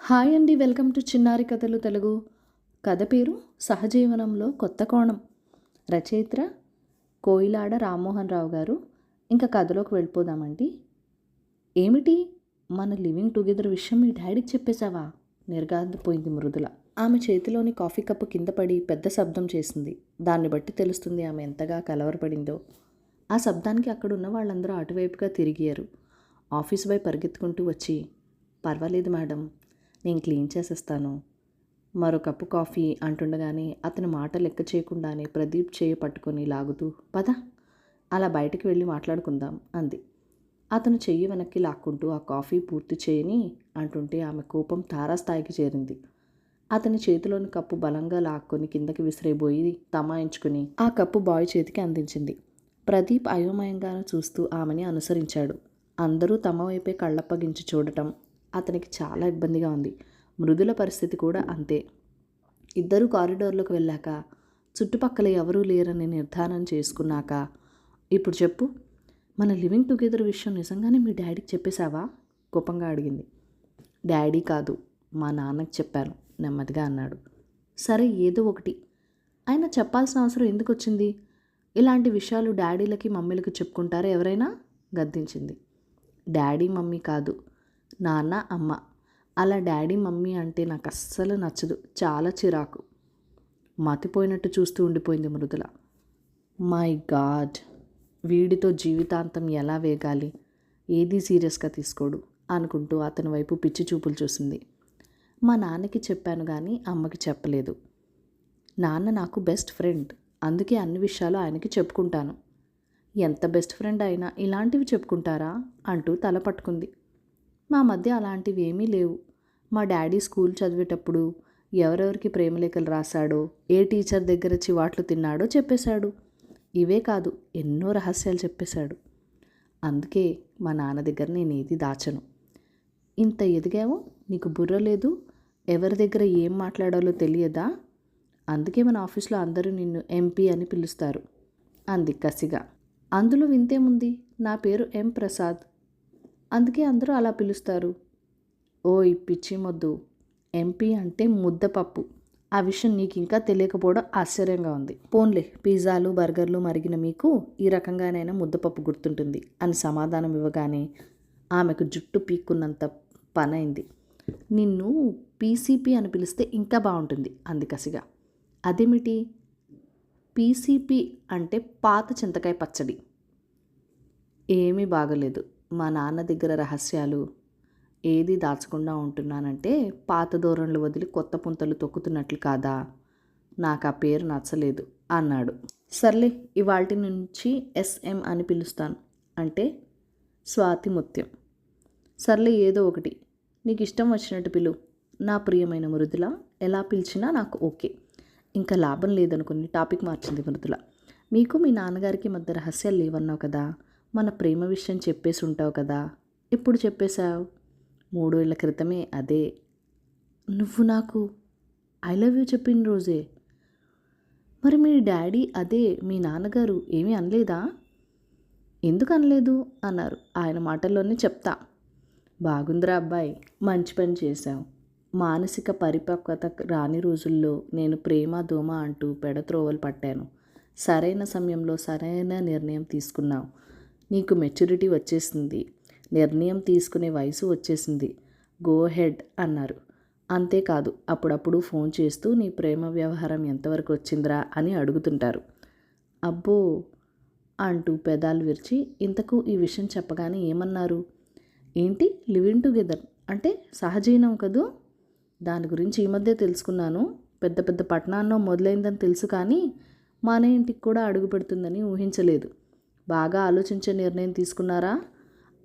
Hi అండి, welcome to చిన్నారి కథలు తెలుగు. కథ పేరు సహజీవనంలో కొత్త కోణం. రచయిత్ర కోయిలాడ రామ్మోహన్ రావు గారు. ఇంకా కథలోకి వెళ్ళిపోదామండి. ఏమిటి, మన లివింగ్ టుగెదర్ విషయం మీ డాడీకి చెప్పేశావా? నిర్గాంతపోయింది మృదుల. ఆమె చేతిలోని కాఫీ కప్పు కింద పడి పెద్ద శబ్దం చేసింది. దాన్ని బట్టి తెలుస్తుంది ఆమె ఎంతగా కలవరపడిందో. ఆ శబ్దానికి అక్కడున్న వాళ్ళందరూ అటువైపుగా తిరిగారు. ఆఫీస్ బాయ్ పరిగెత్తుకుంటూ వచ్చి, పర్వాలేదు మేడం, నేను క్లీన్ చేసేస్తాను, మరో కప్పు కాఫీ అంటుండగానే అతని మాట లెక్క చేయకుండానే ప్రదీప్ చేయి పట్టుకొని లాగుతూ, పద, అలా బయటికి వెళ్ళి మాట్లాడుకుందాం అంది. అతను చెయ్యి వెనక్కి లాక్కుంటూ ఆ కాఫీ పూర్తి చేయని అంటుంటే ఆమె కోపం తారాస్థాయికి చేరింది. అతని చేతిలోని కప్పు బలంగా లాక్కొని కిందకి విసిరేబోయి తమాయించుకుని ఆ కప్పు బాయ్ చేతికి అందించింది. ప్రదీప్ అయోమయంగా చూస్తూ ఆమెని అనుసరించాడు. అందరూ తమ వైపే కళ్ళప్పగించి చూడటం అతనికి చాలా ఇబ్బందిగా ఉంది. మృదుల పరిస్థితి కూడా అంతే. ఇద్దరూ కారిడార్లోకి వెళ్ళాక, చుట్టుపక్కల ఎవరూ లేరని నిర్ధారణ చేసుకున్నాక, ఇప్పుడు చెప్పు, మన లివింగ్ టుగెదర్ విషయం నిజంగానే మీ డాడీకి చెప్పేశావా? కోపంగా అడిగింది. డాడీ కాదు, మా నాన్నకి చెప్పాను, నెమ్మదిగా అన్నాడు. సరే, ఏదో ఒకటి. ఆయన చెప్పాల్సిన అవసరం ఎందుకు వచ్చింది? ఇలాంటి విషయాలు డాడీలకి మమ్మీలకి చెప్పుకుంటారా ఎవరైనా? గద్దించింది. డాడీ మమ్మీ కాదు, నాన్న అమ్మ. అలా డాడీ మమ్మీ అంటే నాకు అస్సలు నచ్చదు, చాలా చిరాకు. మతిపోయినట్టు చూస్తూ ఉండిపోయింది మృదుల. మై గాడ్, వీడితో జీవితాంతం ఎలా వేగాలి, ఏదీ సీరియస్గా తీసుకోడు అనుకుంటూ అతని వైపు పిచ్చి చూపులు చూసింది. మా నాన్నకి చెప్పాను కానీ అమ్మకి చెప్పలేదు. నాన్న నాకు బెస్ట్ ఫ్రెండ్, అందుకే అన్ని విషయాలు ఆయనకి చెప్పుకుంటాను. ఎంత బెస్ట్ ఫ్రెండ్ అయినా ఇలాంటివి చెప్పుకుంటారా అంటూ తల పట్టుకుంది. మా మధ్య అలాంటివి ఏమీ లేవు. మా డాడీ స్కూల్ చదివేటప్పుడు ఎవరెవరికి ప్రేమలేఖలు రాశాడో, ఏ టీచర్ దగ్గర చివాట్లు తిన్నాడో చెప్పేశాడు. ఇవే కాదు, ఎన్నో రహస్యాలు చెప్పేశాడు. అందుకే మా నాన్న దగ్గర నేను ఏది దాచను. ఇంత ఎదిగావు, నీకు బుర్ర లేదు, ఎవరి దగ్గర ఏం మాట్లాడాలో తెలియదా? అందుకే మన ఆఫీస్లో అందరూ నిన్ను ఎంపీ అని పిలుస్తారు అంది కసిగా. అందులో వింతేముంది, నా పేరు ఎం ప్రసాద్, అందుకే అందరూ అలా పిలుస్తారు. ఓయ్ పిచ్చి మొద్దు, ఎంపీ అంటే ముద్దపప్పు. ఆ విషయం నీకు ఇంకా తెలియకపోవడం ఆశ్చర్యంగా ఉంది. పోన్లే, పిజ్జాలు బర్గర్లు మరిగిన మీకు ఈ రకంగానైనా ముద్దపప్పు గుర్తుంటుంది అని సమాధానం ఇవ్వగానే ఆమెకు జుట్టు పీక్కున్నంత పనైంది. నిన్ను పీసీపీ అని పిలిస్తే ఇంకా బాగుంటుంది అంది కసిగా. అదేమిటి? పీసీపీ అంటే పాత చింతకాయ పచ్చడి. ఏమీ బాగలేదు. మా నాన్న దగ్గర రహస్యాలు ఏది దాచకుండా ఉంటున్నానంటే పాత ధోరణులు వదిలి కొత్త పుంతలు తొక్కుతున్నట్లు కాదా? నాకు ఆ పేరు నచ్చలేదు అన్నాడు. సర్లే, ఇవాల్టి నుంచి ఎస్ఎం అని పిలుస్తాను, అంటే స్వాతి ముత్యం. సర్లే, ఏదో ఒకటి, నీకు ఇష్టం వచ్చినట్టు పిలు. నా ప్రియమైన మృదుల, ఎలా పిలిచినా నాకు ఓకే. ఇంకా లాభం లేదనుకుని టాపిక్ మార్చింది మృదుల. మీకు మీ నాన్నగారికి మధ్య రహస్యాలు లేవన్నావు కదా, మన ప్రేమ విషయం చెప్పేసి ఉంటావు కదా, ఎప్పుడు చెప్పేశావు? 3 ఏళ్ల క్రితమే. అదే, నువ్వు నాకు ఐ లవ్ యూ చెప్పిన రోజే. మరి మీ డాడీ, అదే మీ నాన్నగారు ఏమీ అనలేదా? ఎందుకు అనలేదు అన్నారు. ఆయన మాటల్లోనే చెప్తా. బాగుందిరా అబ్బాయి, మంచి పని చేశావు. మానసిక పరిపక్వత రాని రోజుల్లో నేను ప్రేమ దోమ అంటూ పెడత్రోవలు పట్టాను. సరైన సమయంలో సరైన నిర్ణయం తీసుకున్నావు. నీకు మెచ్యూరిటీ వచ్చేసింది, నిర్ణయం తీసుకునే వయసు వచ్చేసింది. గో హెడ్ అన్నారు. అంతేకాదు, అప్పుడప్పుడు ఫోన్ చేస్తూ నీ ప్రేమ వ్యవహారం ఎంతవరకు వచ్చిందిరా అని అడుగుతుంటారు. అబ్బో అంటూ పెదాలు విరిచి, ఇంతకు ఈ విషయం చెప్పగానే ఏమన్నారు? ఏంటి, లివింగ్ టుగెదర్ అంటే సహజీవనం కదూ? దాని గురించి ఈ మధ్య తెలుసుకున్నాను. పెద్ద పెద్ద పట్టణాల్లో మొదలైందని తెలుసు, కానీ మన ఇంటికి కూడా అడుగు పెడుతుందని ఊహించలేదు. బాగా ఆలోచించే నిర్ణయం తీసుకున్నారా?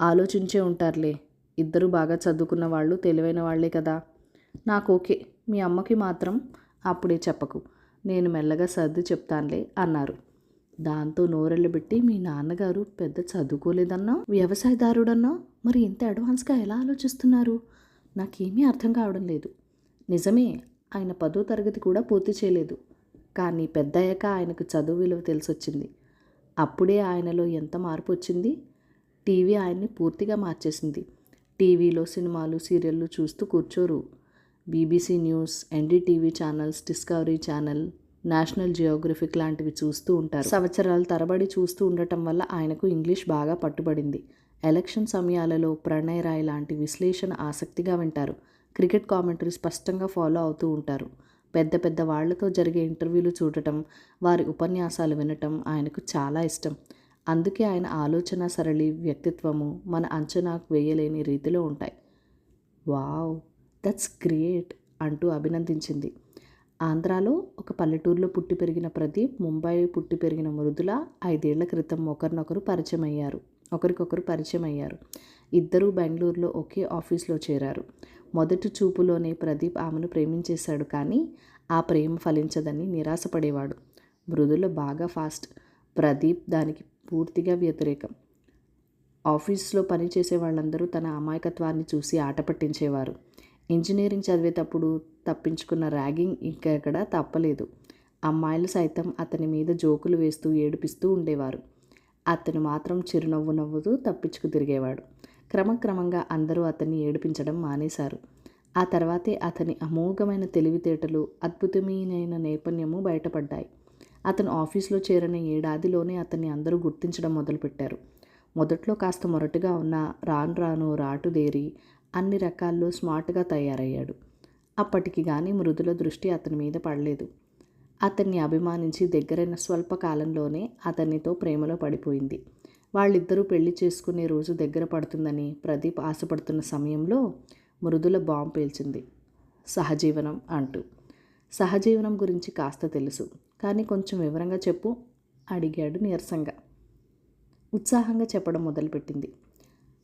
ఆలోచించే ఉంటారులే, ఇద్దరు బాగా చదువుకున్న వాళ్ళు, తెలివైన వాళ్లే కదా. నాకు ఓకే, మీ అమ్మకి మాత్రం అప్పుడే చెప్పకు, నేను మెల్లగా సర్ది చెప్తానులే అన్నారు. దాంతో నోరెళ్ళబెట్టి, మీ నాన్నగారు పెద్ద చదువుకోలేదన్నావు, వ్యవసాయదారుడన్నావు, మరి ఇంత అడ్వాన్స్గా ఎలా ఆలోచిస్తున్నారు? నాకేమీ అర్థం కావడం లేదు. నిజమే, ఆయన 10వ తరగతి కూడా పూర్తి చేయలేదు, కానీ పెద్దయ్యాక ఆయనకు చదువు విలువ తెలిసొచ్చింది. అప్పుడే ఆయనలో ఎంత మార్పు వచ్చింది. టీవీ ఆయన్ని పూర్తిగా మార్చేసింది. టీవీలో సినిమాలు, సీరియళ్ళు చూస్తూ కూర్చోరు. BBC news, NDTV channels, Discovery channel, National Geographic లాంటివి చూస్తూ ఉంటారు. సంవత్సరాల తరబడి చూస్తూ ఉండటం వల్ల ఆయనకు ఇంగ్లీష్ బాగా పట్టుబడింది. ఎలక్షన్ సమయాలలో ప్రణయ్ రాయ్ లాంటి విశ్లేషణ ఆసక్తిగా వింటారు. క్రికెట్ కామెంటరీ స్పష్టంగా ఫాలో అవుతూ ఉంటారు. పెద్ద పెద్ద వాళ్లతో జరిగే ఇంటర్వ్యూలు చూడటం, వారి ఉపన్యాసాలు వినటం ఆయనకు చాలా ఇష్టం. అందుకే ఆయన ఆలోచన సరళి, వ్యక్తిత్వము మన అంచనాకు వేయలేని రీతిలో ఉంటాయి. వావ్, దట్స్ గ్రేట్ అంటూ అభినందించింది. ఆంధ్రాలో ఒక పల్లెటూరులో పుట్టి పెరిగిన ప్రదీప్, ముంబై పుట్టి పెరిగిన మృదుల 5 ఏళ్ల క్రితం ఒకరికొకరు పరిచయం అయ్యారు. ఇద్దరూ బెంగళూరులో ఒకే ఆఫీస్లో చేరారు. మొదటి చూపులోనే ప్రదీప్ ఆమెను ప్రేమించేశాడు. కానీ ఆ ప్రేమ ఫలించదని నిరాశపడేవాడు. మృదుల బాగా ఫాస్ట్, ప్రదీప్ దానికి పూర్తిగా వ్యతిరేకం. ఆఫీస్లో పనిచేసే వాళ్ళందరూ తన అమాయకత్వాన్ని చూసి ఆట పట్టించేవారు. ఇంజనీరింగ్ చదివేటప్పుడు తప్పించుకున్న ర్యాగింగ్ ఇంకెక్కడా తప్పలేదు. అమ్మాయిలు సైతం అతని మీద జోకులు వేస్తూ ఏడిపిస్తూ ఉండేవారు. అతను మాత్రం చిరునవ్వు నవ్వుతూ తప్పించుకు తిరిగేవాడు. క్రమక్రమంగా అందరూ అతన్ని ఏడిపించడం మానేశారు. ఆ తర్వాతే అతని అమోఘమైన తెలివితేటలు, అద్భుతమైన నైపుణ్యము బయటపడ్డాయి. అతను ఆఫీస్లో చేరిన ఏడాదిలోనే అతన్ని అందరూ గుర్తించడం మొదలుపెట్టారు. మొదట్లో కాస్త మొరటుగా ఉన్న రాను రాను రాటుదేరి అన్ని రకాల్లో స్మార్ట్గా తయారయ్యాడు. అప్పటికి కానీ మృదుల దృష్టి అతని మీద పడలేదు. అతన్ని అభిమానించి దగ్గరైన స్వల్ప కాలంలోనే అతనితో ప్రేమలో పడిపోయింది. వాళ్ళిద్దరూ పెళ్లి చేసుకునే రోజు దగ్గర పడుతుందని ప్రదీప్ ఆశపడుతున్న సమయంలో మృదుల బాంబు పేల్చింది. సహజీవనం అంటూ. సహజీవనం గురించి కాస్త తెలుసు, కానీ కొంచెం వివరంగా చెప్పు అడిగాడు నీరసంగా. ఉత్సాహంగా చెప్పడం మొదలుపెట్టింది.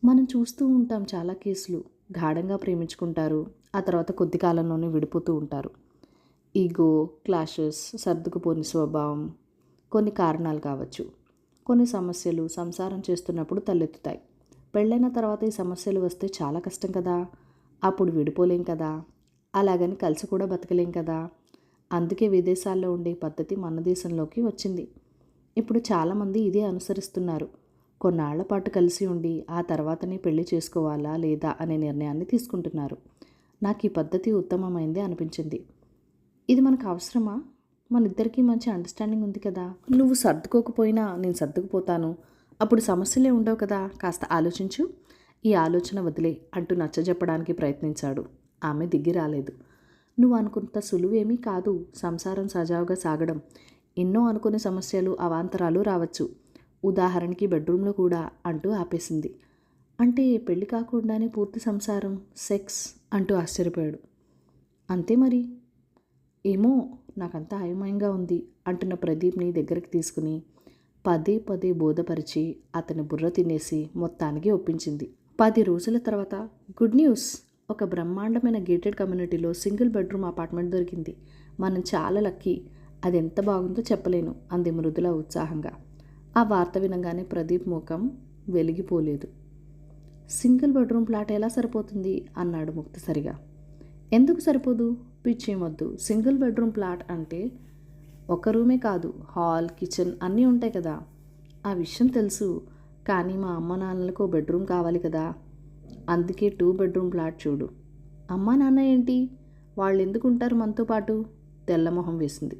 మనం చూస్తూ ఉంటాం చాలా కేసులు. గాఢంగా ప్రేమించుకుంటారు, ఆ తర్వాత కొద్ది కాలంలోనే విడిపోతూ ఉంటారు. ఈగో, క్లాషెస్, సర్దుకుపోని స్వభావం, కొన్ని కారణాలు కావచ్చు. కొన్ని సమస్యలు సంసారం చేస్తున్నప్పుడు తలెత్తుతాయి. పెళ్ళైన తర్వాత ఈ సమస్యలు వస్తే చాలా కష్టం కదా. అప్పుడు విడిపోలేం కదా, అలాగని కలిసి కూడా బతకలేం కదా. అందుకే విదేశాల్లో ఉండే పద్ధతి మన దేశంలోకి వచ్చింది. ఇప్పుడు చాలామంది ఇదే అనుసరిస్తున్నారు. కొన్నాళ్ల పాటు కలిసి ఉండి ఆ తర్వాతనే పెళ్లి చేసుకోవాలా లేదా అనే నిర్ణయాన్ని తీసుకుంటున్నారు. నాకు ఈ పద్ధతి ఉత్తమమైందే అనిపించింది. ఇది మనకు అవసరమా? మన ఇద్దరికీ మంచి అండర్స్టాండింగ్ ఉంది కదా. నువ్వు సర్దుకోకపోయినా నేను సర్దుకుపోతాను. అప్పుడు సమస్యలే ఉండవు కదా. కాస్త ఆలోచించు. ఈ ఆలోచన వదిలే అంటూ నచ్చజెప్పడానికి ప్రయత్నించాడు. ఆమె దిగి రాలేదు. నువ్వు అనుకున్నంత సులువేమీ కాదు సంసారం సజావుగా సాగడం. ఎన్నో అనుకునే సమస్యలు, అవాంతరాలు రావచ్చు. ఉదాహరణకి బెడ్రూమ్లో కూడా అంటూ ఆపేసింది. అంటే పెళ్లి కాకుండానే పూర్తి సంసారం, సెక్స్ అంటూ ఆశ్చర్యపోయాడు. అంతే మరి. ఏమో నాకంతా అయోమయంగా ఉంది అంటున్న ప్రదీప్ని దగ్గరికి తీసుకుని పదే పదే బోధపరిచి అతని బుర్ర తినేసి మొత్తానికి ఒప్పించింది. 10 రోజుల తర్వాత గుడ్ న్యూస్, ఒక బ్రహ్మాండమైన గేటెడ్ కమ్యూనిటీలో సింగిల్ బెడ్రూమ్ అపార్ట్మెంట్ దొరికింది. మనం చాలా లక్కీ. అది ఎంత బాగుందో చెప్పలేను అంది మృదుల ఉత్సాహంగా. ఆ వార్త వినగానే ప్రదీప్ ముఖం వెలిగిపోలేదు. సింగిల్ బెడ్రూమ్ ఫ్లాట్ ఎలా సరిపోతుంది అన్నాడు ముక్తసరిగా. ఎందుకు సరిపోదు? పిచ్చేమొద్దు. సింగిల్ బెడ్రూమ్ ఫ్లాట్ అంటే ఒక రూమే కాదు, హాల్, కిచెన్ అన్నీ ఉంటాయి కదా. ఆ విషయం తెలుసు, కానీ మా అమ్మ నాన్నలకు ఓ బెడ్రూమ్ కావాలి కదా. అందుకే 2 బెడ్రూమ్ ఫ్లాట్ చూడు. అమ్మా నాన్న ఏంటి, వాళ్ళు ఎందుకుంటారు మనతో పాటు? తెల్లమొహం వేసింది.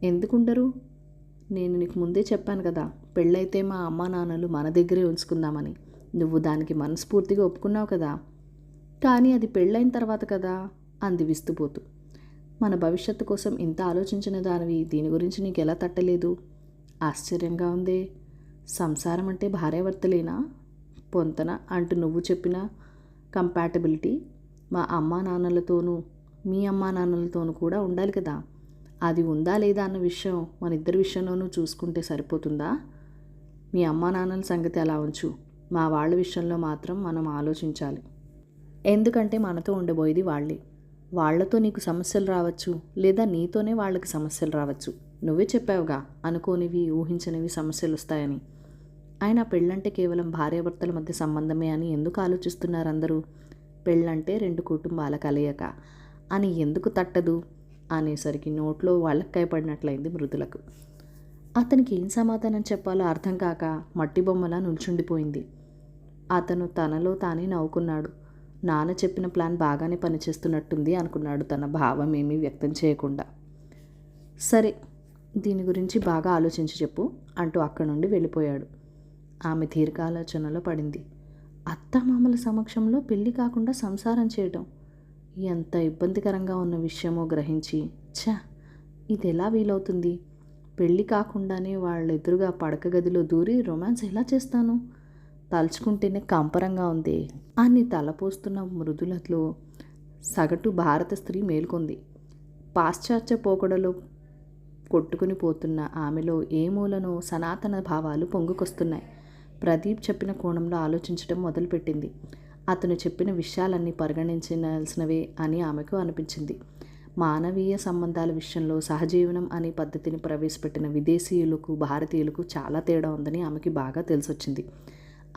ఎందుకుంటారు? నేను నీకు ముందే చెప్పాను కదా, పెళ్ళైతే మా అమ్మా నాన్నలు మన దగ్గరే ఉంచుకుందామని. నువ్వు దానికి మనస్ఫూర్తిగా ఒప్పుకున్నావు కదా. కానీ అది పెళ్ళైన తర్వాత కదా అంది విస్తుపోతూ. మన భవిష్యత్తు కోసం ఇంత ఆలోచించిన దానివి దీని గురించి నీకు ఎలా తట్టలేదు? ఆశ్చర్యంగా ఉందే. సంసారం అంటే భార్యాభర్తలేనా? పొంతన అంటూ నువ్వు చెప్పిన కంపాటబిలిటీ మా అమ్మా నాన్నలతోనూ మీ అమ్మా నాన్నలతోనూ కూడా ఉండాలి కదా. అది ఉందా లేదా అన్న విషయం మన ఇద్దరి విషయంలోనూ చూసుకుంటే సరిపోతుందా? మీ అమ్మా నాన్నల సంగతి అలా ఉంచు, మా వాళ్ళ విషయంలో మాత్రం మనం ఆలోచించాలి. ఎందుకంటే మనతో ఉండబోయేది వాళ్ళే. వాళ్లతో నీకు సమస్యలు రావచ్చు, లేదా నీతోనే వాళ్ళకి సమస్యలు రావచ్చు. నువ్వే చెప్పావుగా, అనుకోనివి ఊహించనివి సమస్యలు వస్తాయని. ఆయన పెళ్ళంటే కేవలం భార్యాభర్తల మధ్య సంబంధమే అని ఎందుకు ఆలోచిస్తున్నారు అందరూ? పెళ్ళంటే 2 కుటుంబాల కలయిక అని ఎందుకు తట్టదు అనేసరికి నోట్లో వాళ్ళక్కాయ పడినట్లయింది మృదులకు. అతనికి ఏం సమాధానం చెప్పాలో అర్థం కాక మట్టి బొమ్మలా నుంచుండిపోయింది. అతను తనలో తానే నవ్వుకున్నాడు. నాన్న చెప్పిన ప్లాన్ బాగానే పనిచేస్తున్నట్టుంది అనుకున్నాడు తన భావం ఏమీ వ్యక్తం చేయకుండా. సరే, దీని గురించి బాగా ఆలోచించి చెప్పు అంటూ అక్కడి నుండి వెళ్ళిపోయాడు. ఆమె దీర్ఘాలోచనలో పడింది. అత్తామామల సమక్షంలో పెళ్ళి కాకుండా సంసారం చేయటం ఎంత ఇబ్బందికరంగా ఉన్న విషయమో గ్రహించి, ఛ, ఇది ఎలా వీలవుతుంది? పెళ్ళి కాకుండానే వాళ్ళెదురుగా పడక గదిలో దూరి రొమాన్స్ ఎలా చేస్తాను? తలుచుకుంటేనే కంపరంగా ఉంది అని తలపోస్తున్న మృదులతో సగటు భారత స్త్రీ మేల్కొంది. పాశ్చాత్య పోకడలో కొట్టుకుని పోతున్న ఆమెలో ఏ మూలనో సనాతన భావాలు పొంగుకొస్తున్నాయి. ప్రదీప్ చెప్పిన కోణంలో ఆలోచించడం మొదలుపెట్టింది. అతను చెప్పిన విషయాలన్నీ పరిగణించాల్సినవే అని ఆమెకు అనిపించింది. మానవీయ సంబంధాల విషయంలో సహజీవనం అనే పద్ధతిని ప్రవేశపెట్టిన విదేశీయులకు భారతీయులకు చాలా తేడా ఉందని ఆమెకి బాగా తెలిసొచ్చింది.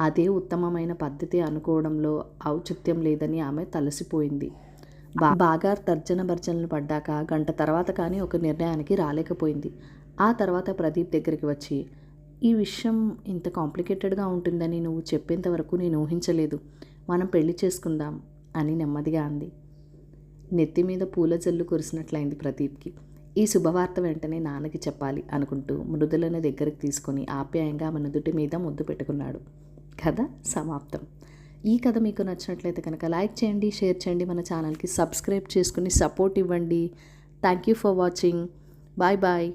అదే ఉత్తమమైన పద్ధతి అనుకోవడంలో ఔచిత్యం లేదని ఆమె తలసిపోయింది. బాగా తర్జన భర్జనలు పడ్డాక గంట తర్వాత కానీ ఒక నిర్ణయానికి రాలేకపోయింది. ఆ తర్వాత ప్రదీప్ దగ్గరికి వచ్చి, ఈ విషయం ఇంత కాంప్లికేటెడ్గా ఉంటుందని నువ్వు చెప్పేంత వరకు నేను ఊహించలేదు. మనం పెళ్లి చేసుకుందాం అని నెమ్మదిగా అంది. నెత్తి మీద పూల జల్లు కురిసినట్లయింది ప్రదీప్కి. ఈ శుభవార్త వెంటనే నాన్నకి చెప్పాలి అనుకుంటూ మృదులను దగ్గరికి తీసుకొని ఆప్యాయంగా ఆమె నుదుటి మీద ముద్దు పెట్టుకున్నాడు. కథ సమాప్తం. ఈ కథ మీకు నచ్చినట్లయితే కనుక లైక్ చేయండి, షేర్ చేయండి, మన ఛానల్కి సబ్స్క్రైబ్ చేసుకుని సపోర్ట్ ఇవ్వండి. Thank you for watching. Bye bye.